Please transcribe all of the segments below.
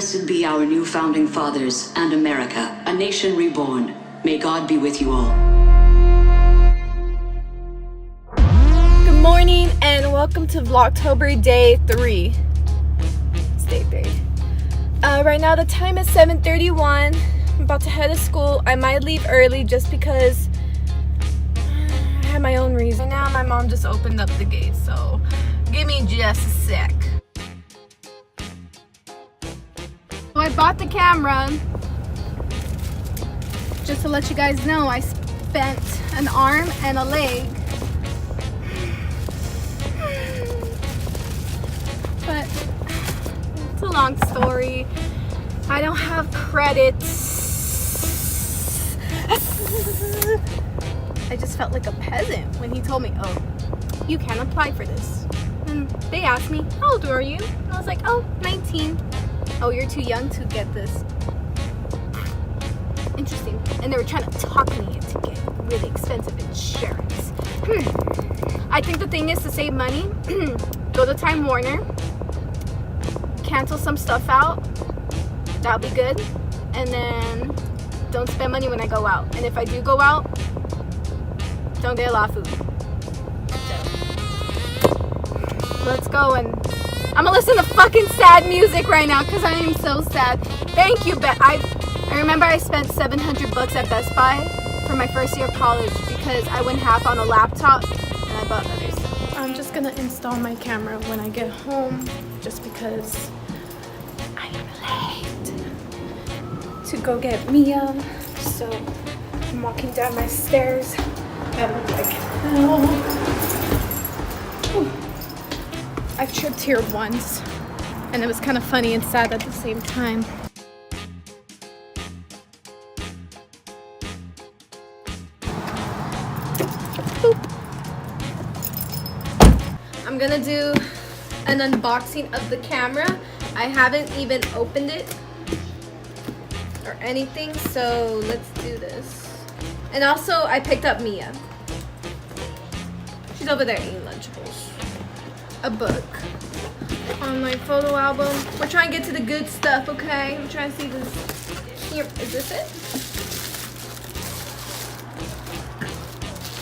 Blessed be our new founding fathers and America, a nation reborn. May God be with you all. Good morning and welcome to Vlogtober day 3. It's day 3. Right now the time is 7:31. I'm about to head to school. I might leave early just because I have my own reason. Now my mom just opened up the gate, so give me just a sec. So I bought the camera. Just to let you guys know, I spent an arm and a leg. But it's a long story. I don't have credits. I just felt like a peasant when he told me, oh, you can apply for this. And they asked me, how old are you? And I was like, oh, 19. Oh, you're too young to get this. Interesting. And they were trying to talk me into getting really expensive insurance. I think the thing is to save money, go to Time Warner, cancel some stuff out, that'll be good, and then don't spend money when I go out. And if I do go out, don't get a lot of food. So, let's go, and I'm gonna listen to fucking sad music right now because I am so sad. Thank you, I remember I spent $700 at Best Buy for my first year of college because I went half on a laptop and I bought other stuff. I'm just gonna install my camera when I get home just because I am late to go get Mia. So I'm walking down my stairs and I'm like, oh. I've tripped here once and it was kind of funny and sad at the same time. I'm gonna do an unboxing of the camera. I haven't even opened it or anything, so let's do this. And also, I picked up Mia. She's over there eating Lunchables. A book on my photo album. We're trying to get to the good stuff, okay? I'm trying to see this. Here, is this it?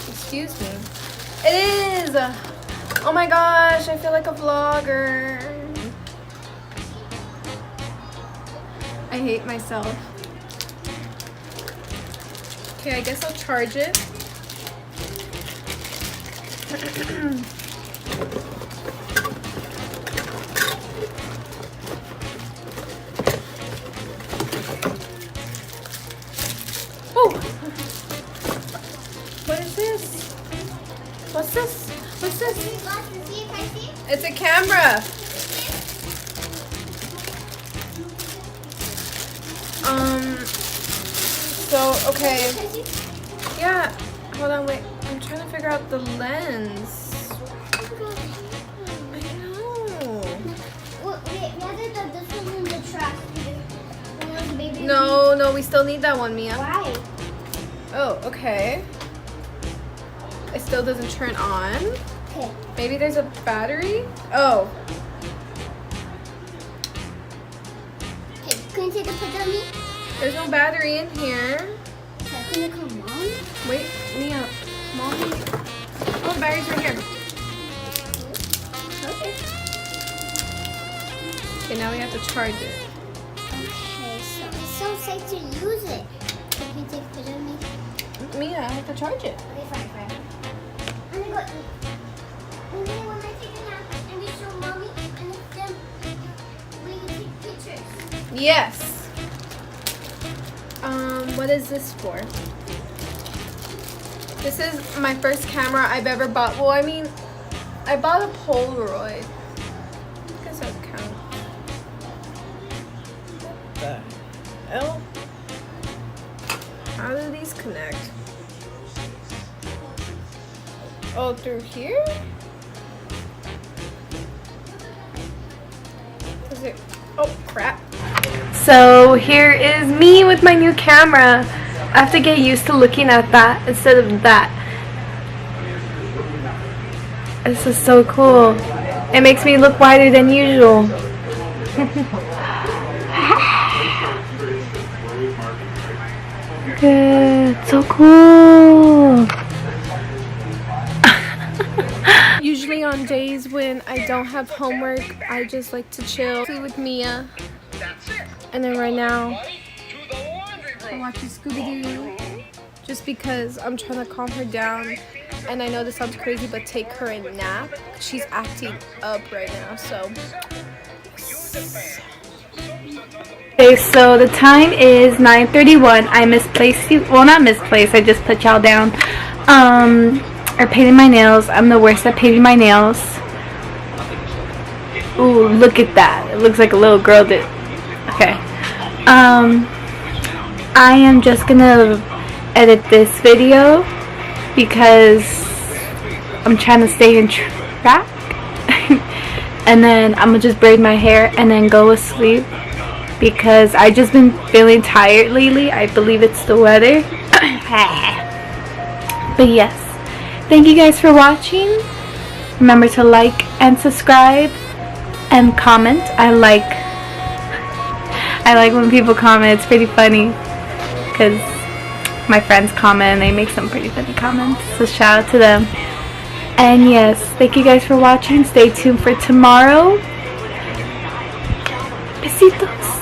Excuse me. It is! Oh my gosh, I feel like a vlogger. I hate myself. Okay, I guess I'll charge it. Oh! What is this? What's this? What's this? It's a camera. So, okay. Yeah, hold on, wait. I'm trying to figure out the lens. I know. No, we still need that one, Mia. Why? Oh, okay. It still doesn't turn on. Okay. Maybe there's a battery? Oh. Okay, can you take a picture of me? There's no battery in here. Okay, can you come on? Wait, Mia. Mommy. Oh, the battery's right here. Okay. Okay, now we have to charge it. Okay, so it's so safe to use it. Can you take a picture of me? Mia, I have to charge it. Okay, fine. I'm gonna go eat. And then when I take it out, and we show mommy, and then we take pictures. Yes. What is this for? This is my first camera I've ever bought. Well, I mean, I bought a Polaroid. I guess that counts. What the hell? How do these connect? Oh, through here? Is it? Oh, crap. So here is me with my new camera. I have to get used to looking at that instead of that. This is so cool. It makes me look wider than usual. Look at, so cool. Usually on days when I don't have homework, I just like to chill with Mia. And then right now, I'm watching Scooby-Doo just because I'm trying to calm her down. And I know this sounds crazy, but take her a nap. She's acting up right now, so. Okay, so the time is 9:31. I misplaced you. Well, not misplaced. I just put y'all down. Or painting my nails. I'm the worst at painting my nails. Ooh, look at that. It looks like a little girl did. Okay. I am just gonna edit this video because I'm trying to stay in track. And then I'm gonna just braid my hair and then go to sleep because I just been feeling tired lately. I believe it's the weather. But yes, thank you guys for watching. Remember to like and subscribe and comment. I like when people comment. It's pretty funny because my friends comment and they make some pretty funny comments, so shout out to them. And yes, thank you guys for watching. Stay tuned for tomorrow. Besitos.